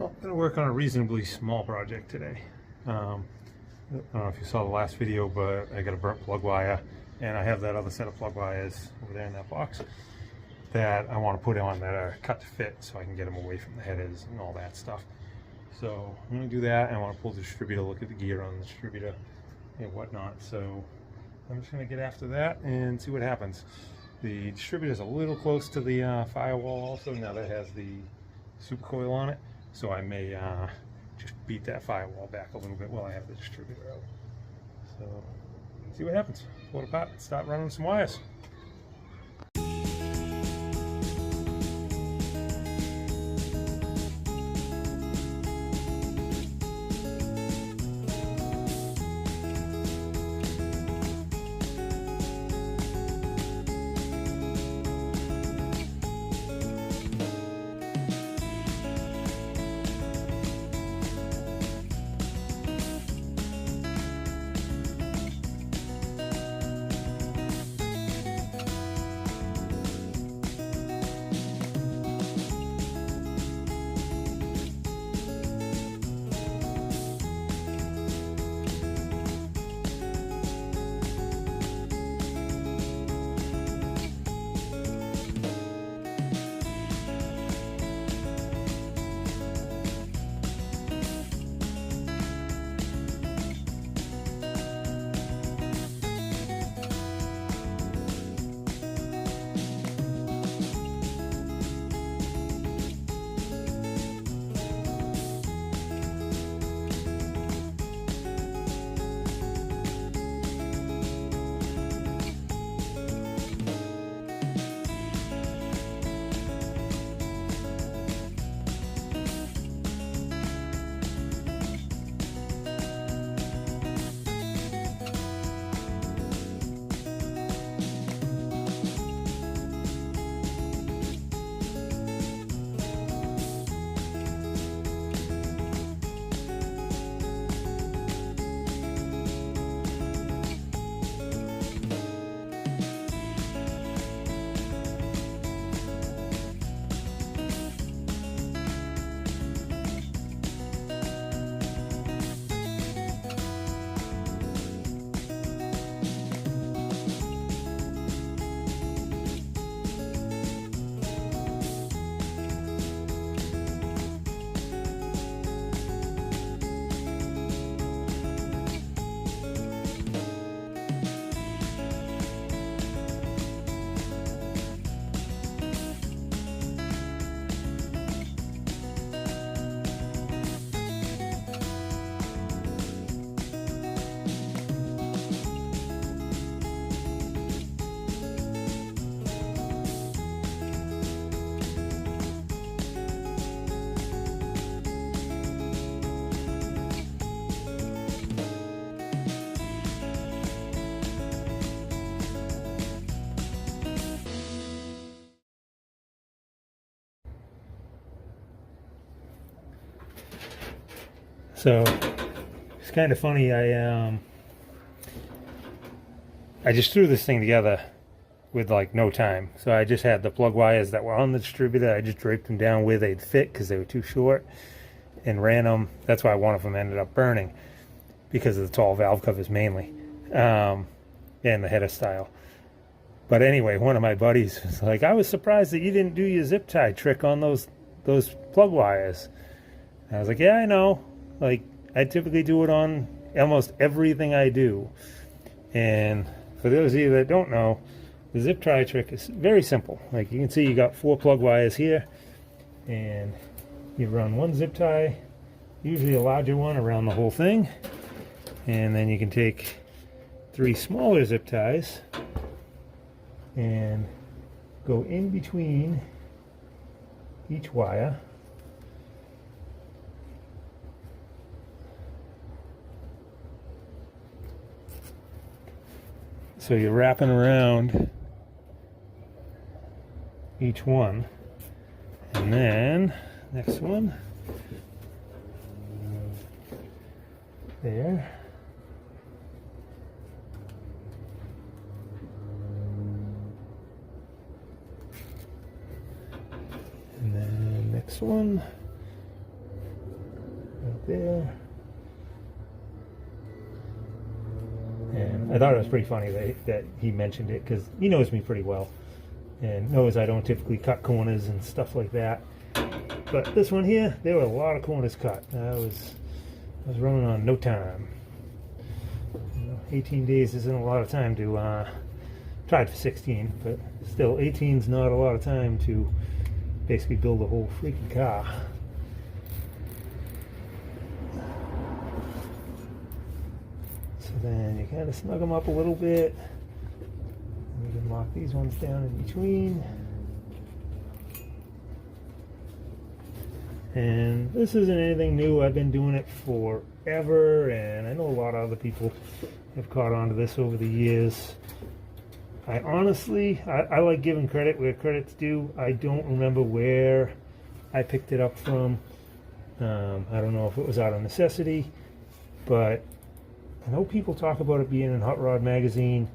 Well, I'm going to work on a reasonably small project today. I don't know if you saw the last video, but I got a burnt plug wire, and I have that other set of plug wires over there in that box that I want to put on that are cut to fit so I can get them away from the headers and all that stuff. So I'm going to do that, and I want to pull the distributor, look at the gear on the distributor and whatnot. So I'm just going to get after that and see what happens. The distributor is a little close to the firewall also, now that it has the super coil on it. So I may just beat that firewall back a little bit while I have the distributor out. So see what happens. Pull it apart, start running some wires. So it's kind of funny. I just threw this thing together with like no time. So I just had the plug wires that were on the distributor. I just draped them down where they'd fit because they were too short, and ran them. That's why one of them ended up burning, because of the tall valve covers mainly, and the header style. But anyway, one of my buddies was like, "I was surprised that you didn't do your zip tie trick on those plug wires." And I was like, "Yeah, I know. Like, I typically do it on almost everything I do." And for those of you that don't know, the zip tie trick is very simple. Like, you can see you got 4 plug wires here, and you run one zip tie, usually a larger one, around the whole thing, and then you can take 3 smaller zip ties and go in between each wire. So you're wrapping around each one, and then next one there, and then next one right there. And I thought it was pretty funny that he mentioned it, because he knows me pretty well and knows I don't typically cut corners and stuff like that. But this one here, there were a lot of corners cut. I was running on no time. 18 days isn't a lot of time to tried for 16, but still 18 is not a lot of time to basically build a whole freaking car. So then you kind of snug them up a little bit. And you can lock these ones down in between. And this isn't anything new. I've been doing it forever, and I know a lot of other people have caught on to this over the years. I honestly, I like giving credit where credit's due. I don't remember where I picked it up from. I don't know if it was out of necessity, but I know people talk about it being in Hot Rod magazine,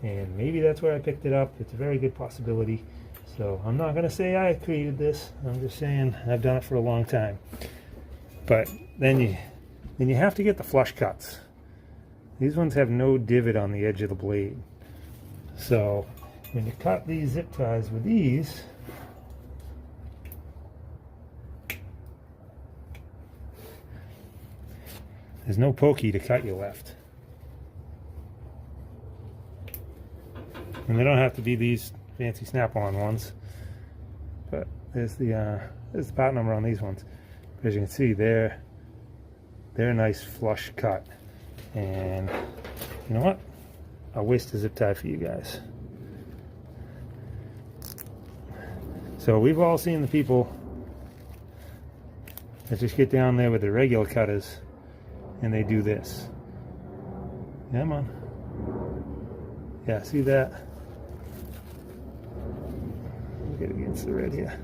and maybe that's where I picked it up. It's a very good possibility. So I'm not going to say I created this. I'm just saying I've done it for a long time. But then you have to get the flush cuts. These ones have no divot on the edge of the blade. So when you cut these zip ties with these, there's no pokey to cut your left. And they don't have to be these fancy snap-on ones, but there's the part number on these ones. But as you can see, they're a nice flush cut. And you know what? I'll waste a zip tie for you guys. So we've all seen the people that just get down there with the regular cutters and they do this. Yeah, man. Yeah, see that? Get against the red here.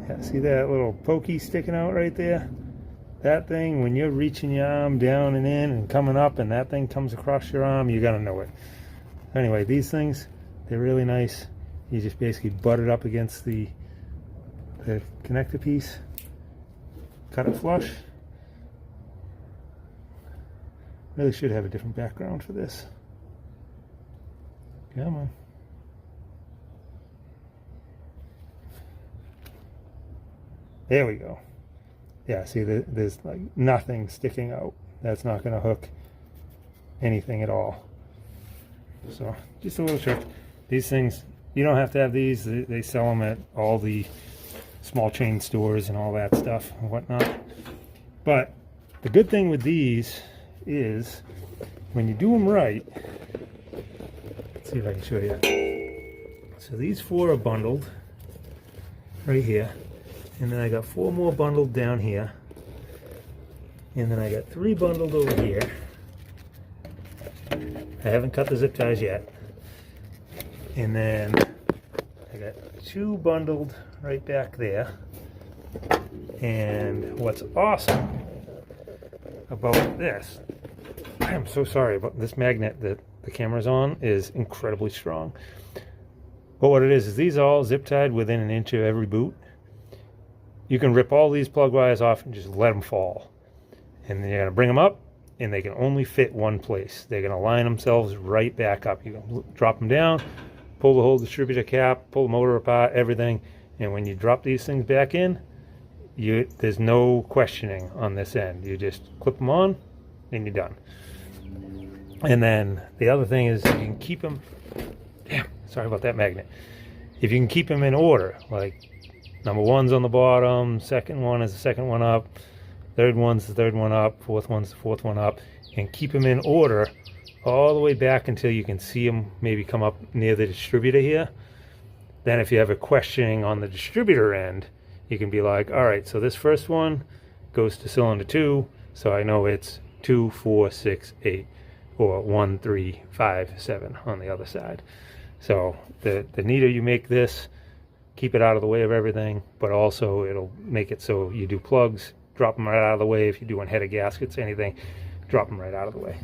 Yeah, see that little pokey sticking out right there? That thing, when you're reaching your arm down and in and coming up and that thing comes across your arm, you're gonna know it. Anyway, these things, they're really nice. You just basically butt it up against the connector piece, cut it flush. Really should have a different background for this. Come on. There we go. Yeah, see, there's like nothing sticking out. That's not going to hook anything at all. So, just a little trick. These things, you don't have to have these. They sell them at all the small chain stores and all that stuff and whatnot. But the good thing with these is when you do them right, let's see if I can show you. So these four are bundled right here. And then I got four more bundled down here. And then I got three bundled over here. I haven't cut the zip ties yet. And then I got two bundled right back there. And what's awesome about this, I am so sorry about this magnet that the camera's on is incredibly strong. But what it is these are all zip tied within an inch of every boot. You can rip all these plug wires off and just let them fall. And then you're going to bring them up, and they can only fit one place. They're going to line themselves right back up. You can drop them down, pull the whole distributor cap, pull the motor apart, everything. And when you drop these things back in, there's no questioning on this end. You just clip them on, and you're done. And then the other thing is you can keep them, damn, sorry about that magnet. If you can keep them in order, like number one's on the bottom, second one is the second one up, third one's the third one up, fourth one's the fourth one up, and keep them in order all the way back until you can see them maybe come up near the distributor here. Then if you have a questioning on the distributor end, you can be like, all right, so this first one goes to cylinder 2, so I know it's 2, 4, 6, 8, or 1, 3, 5, 7 on the other side. So the neater you make this, keep it out of the way of everything, but also it'll make it so you do plugs, drop them right out of the way. If you're doing headed gaskets, anything, drop them right out of the way.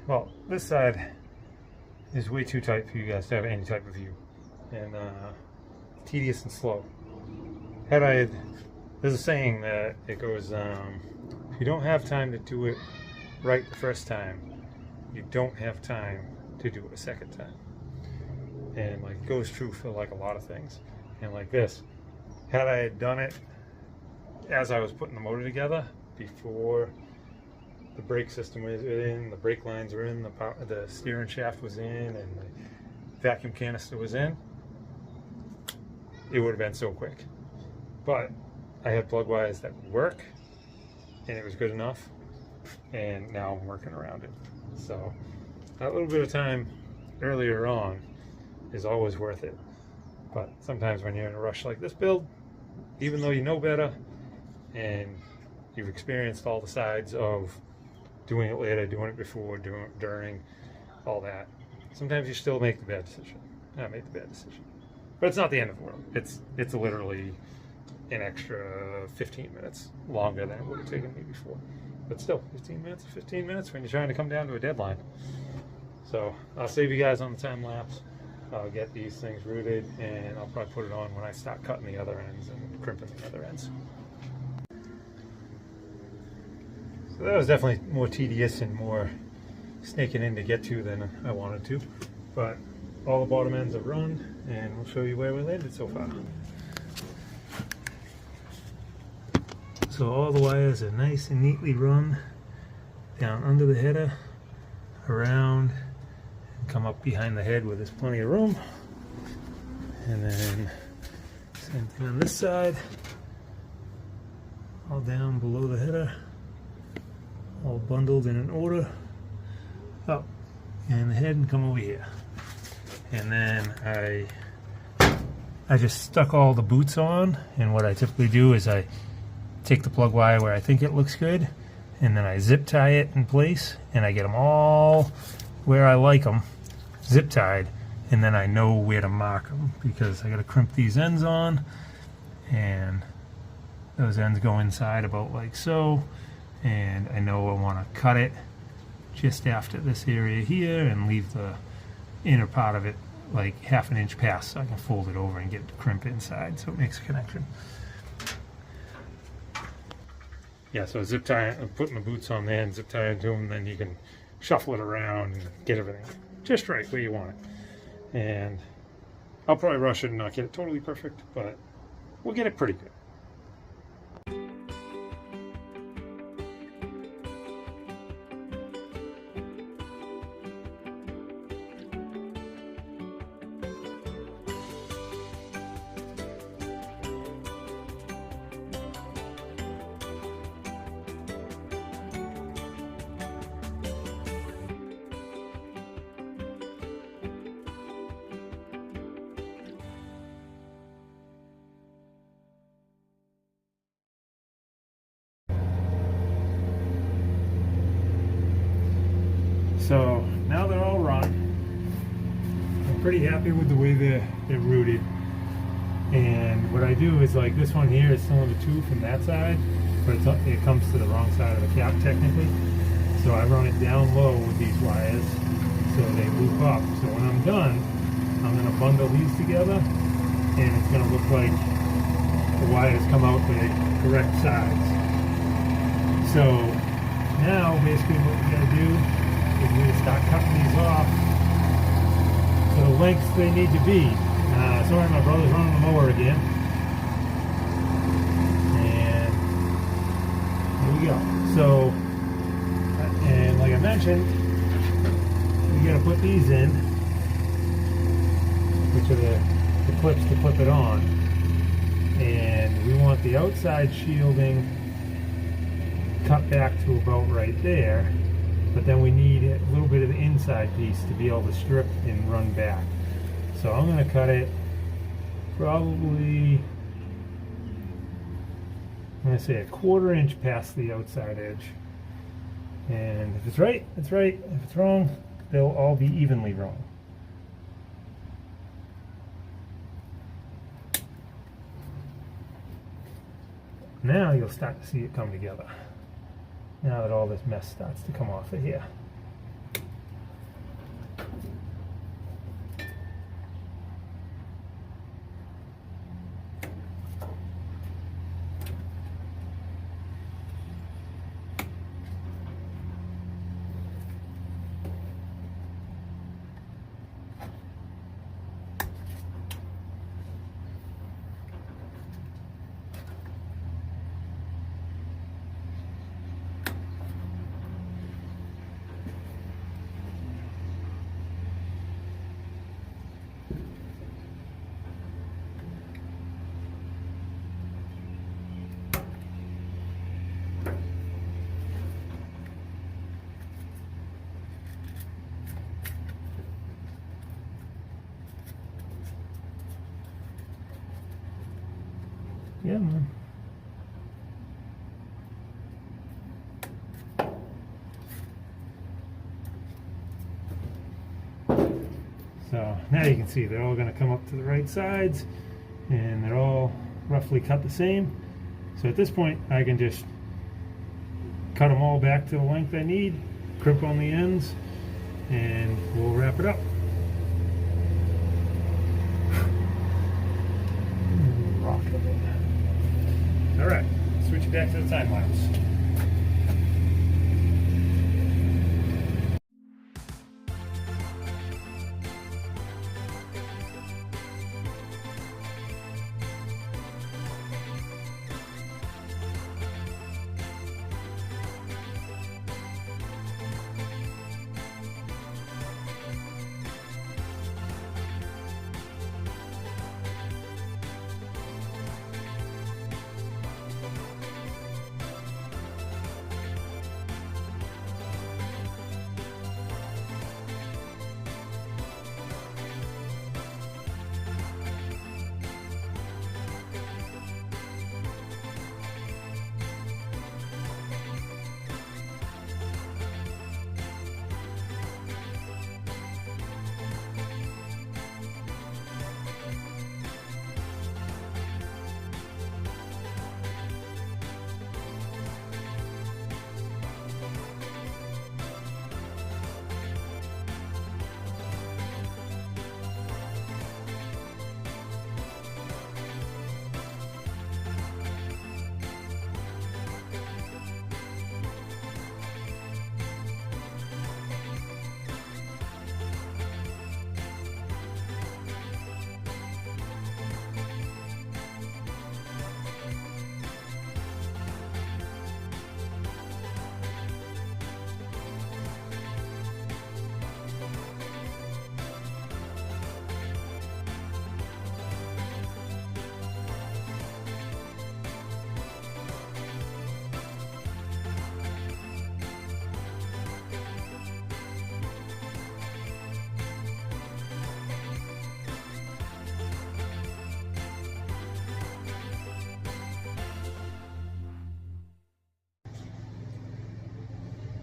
well, this side is way too tight for you guys to have any type of view, and tedious and slow. There's a saying that it goes, if you don't have time to do it right the first time, you don't have time to do it a second time. And like, it goes true for like a lot of things. And like this, had I done it as I was putting the motor together, before the brake system was in, the brake lines were in, the steering shaft was in, and the vacuum canister was in, it would have been so quick. But I had plug wires that would work, and it was good enough, and now I'm working around it. So that little bit of time earlier on is always worth it. But sometimes when you're in a rush like this build, even though you know better and you've experienced all the sides of doing it later, doing it before, doing it during, all that, sometimes you still make the bad decision. I made the bad decision. But it's not the end of the world. It's literally an extra 15 minutes longer than it would have taken me before. But still, 15 minutes when you're trying to come down to a deadline. So I'll save you guys on the time lapse. I'll get these things rooted, and I'll probably put it on when I start cutting the other ends and crimping the other ends. So that was definitely more tedious and more snaking in to get to than I wanted to. But all the bottom ends are run, and we'll show you where we landed so far. So all the wires are nice and neatly run down under the header, around, and come up behind the head where there's plenty of room. And then same thing on this side, all down below the header, all bundled in an order, up and the head, and come over here. And then I just stuck all the boots on, and what I typically do is I take the plug wire where I think it looks good, and then I zip tie it in place, and I get them all where I like them zip tied, and then I know where to mark them, because I got to crimp these ends on, and those ends go inside about like so, and I know I want to cut it just after this area here and leave the inner part of it like half an inch past, so I can fold it over and get it to crimp inside so it makes a connection. Yeah, so zip tie, putting the boots on there and zip tie into them, then you can shuffle it around and get everything just right where you want it. And I'll probably rush it and not get it totally perfect, but we'll get it pretty good. So now they're all run. I'm pretty happy with the way they're rooted. And what I do is, like, this one here is still in the tube from that side, but it comes to the wrong side of the cap technically. So I run it down low with these wires so they loop up. So when I'm done, I'm going to bundle these together, and it's going to look like the wires come out the correct size. So now basically what we got to do is we start cutting these off to the lengths they need to be. Sorry, my brother's running the mower again. And here we go. So, and like I mentioned, we got to put these in, which are the clips to clip it on. And we want the outside shielding cut back to about right there. But then we need a little bit of the inside piece to be able to strip and run back. So I'm going to cut it probably, I'm going to say 1/4 inch past the outside edge. And if it's right, it's right. If it's wrong, they'll all be evenly wrong. Now you'll start to see it come together. Now that all this mess starts to come off of here. Yeah, man. So now you can see they're all going to come up to the right sides, and they're all roughly cut the same. So at this point I can just cut them all back to the length I need, crimp on the ends, and we'll wrap it up. All right, switch it back to the time lapse.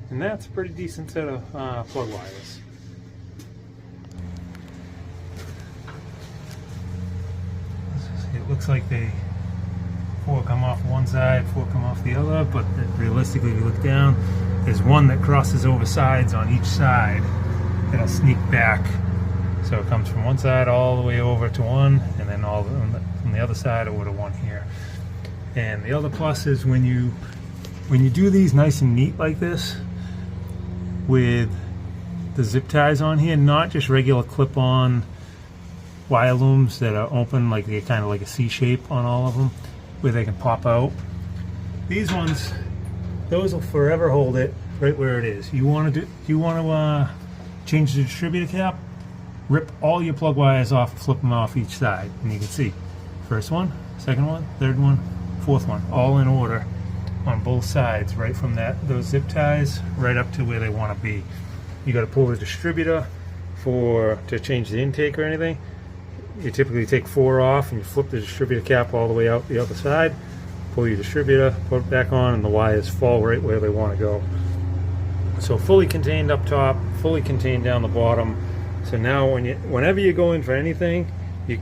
And that's a pretty decent set of plug wires. It looks like four come off one side, four come off the other, but realistically, if you look down, there's one that crosses over sides on each side that'll sneak back. So it comes from one side all the way over to one, and then all from the other side over to one here. And the other plus is when you do these nice and neat like this, with the zip ties on here, not just regular clip-on wire looms that are open, like they're kind of like a C shape on all of them, where they can pop out. These ones, those will forever hold it right where it is. You want to change the distributor cap, rip all your plug wires off, flip them off each side, and you can see first one, second one, third one, fourth one, all in order on both sides, right from those zip ties right up to where they want to be. You got to pull the distributor to change the intake or anything. You typically take 4 off and you flip the distributor cap all the way out the other side, pull your distributor, put it back on, and the wires fall right where they want to go. So fully contained up top, fully contained down the bottom. So now whenever you go in for anything, you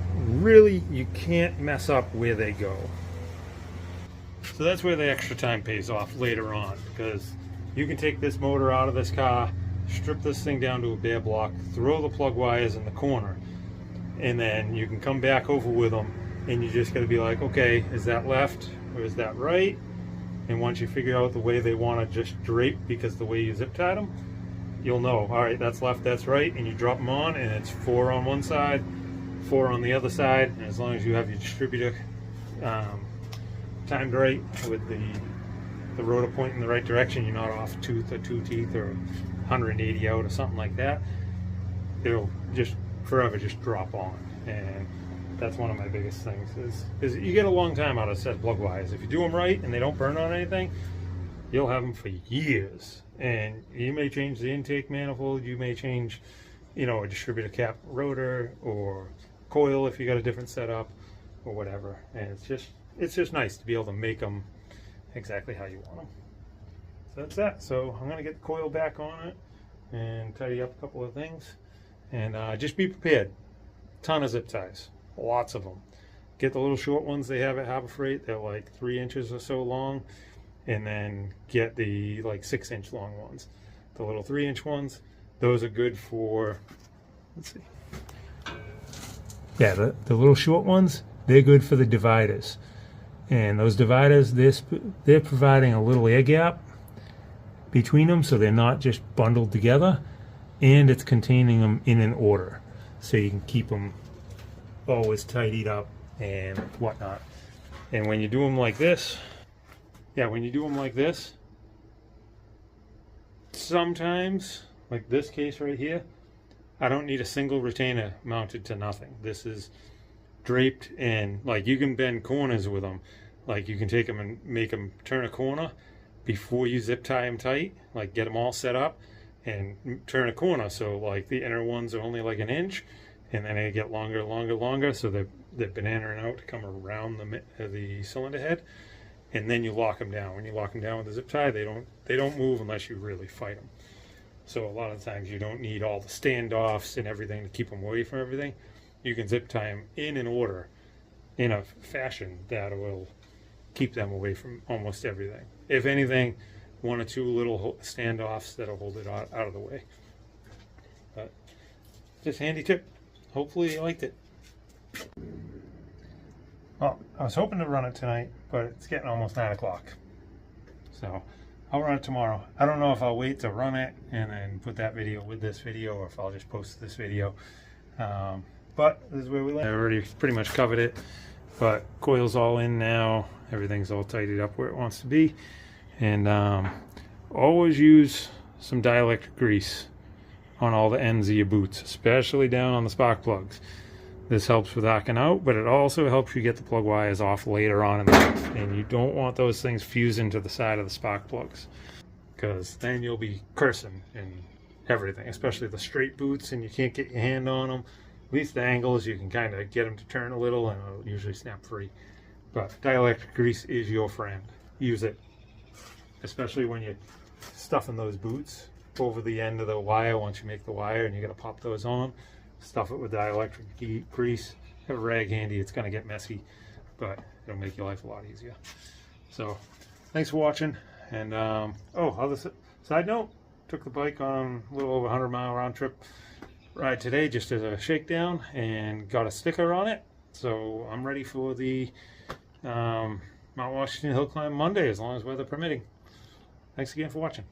can't mess up where they go. So that's where the extra time pays off later on, because you can take this motor out of this car, strip this thing down to a bare block, throw the plug wires in the corner, and then you can come back over with them, and you just got to be like, okay, is that left or is that right? And once you figure out the way they want to just drape, because the way you zip tied them, you'll know, all right, that's left, that's right, and you drop them on, and it's 4 on one side, 4 on the other side, and as long as you have your distributor timed right with the rotor point in the right direction, you're not off tooth or 2 teeth or 180 out or something like that, it'll just forever just drop on. And that's one of my biggest things is you get a long time out of a set of plug wires. If you do them right and they don't burn on anything, you'll have them for years. And you may change the intake manifold, you may change, a distributor cap rotor or coil if you got a different setup or whatever. And it's just nice to be able to make them exactly how you want them. So that's that. So I'm gonna get the coil back on it and tidy up a couple of things, and just be prepared. Ton of zip ties, lots of them. Get the little short ones they have at Harbor Freight. They're like 3 inches or so long, and then get the like 6-inch long ones. The little 3-inch ones, those are good for, let's see. Yeah, the little short ones, they're good for the dividers. And those dividers, they're providing a little air gap between them, so they're not just bundled together, and it's containing them in an order, so you can keep them always tidied up and whatnot. And when you do them like this, yeah, when you do them like this, sometimes, like this case right here, I don't need a single retainer mounted to nothing. This is draped, and like you can bend corners with them. Like you can take them and make them turn a corner before you zip tie them tight. Like get them all set up and turn a corner. So like the inner ones are only like 1 inch, and then they get longer, longer, longer. So they're bananaing out to come around the cylinder head, and then you lock them down. When you lock them down with a zip tie, they don't move unless you really fight them. So a lot of times you don't need all the standoffs and everything to keep them away from everything. You can zip tie them in an order, in a fashion that will keep them away from almost everything. If anything, 1 or 2 little standoffs that'll hold it out of the way. But just handy tip. Hopefully you liked it. Well, I was hoping to run it tonight, but it's getting almost 9 o'clock. So I'll run it tomorrow. I don't know if I'll wait to run it and then put that video with this video, or if I'll just post this video. But this is where we land. I already pretty much covered it, but coil's all in now. Everything's all tidied up where it wants to be. And always use some dielectric grease on all the ends of your boots, especially down on the spark plugs. This helps with arcing out, but it also helps you get the plug wires off later on in the month. And you don't want those things fusing to the side of the spark plugs, because then you'll be cursing and everything, especially the straight boots, and you can't get your hand on them. At least the angles, you can kind of get them to turn a little, and it'll usually snap free. But dielectric grease is your friend. Use it, especially when you're stuffing those boots over the end of the wire. Once you make the wire and you got to pop those on, stuff it with dielectric grease. Have a rag handy. It's going to get messy, but it'll make your life a lot easier. So thanks for watching. And oh, other side note, took the bike on a little over 100-mile round trip ride today, just as a shakedown, and got a sticker on it. So I'm ready for the Mount Washington Hill Climb Monday, as long as weather permitting. Thanks again for watching.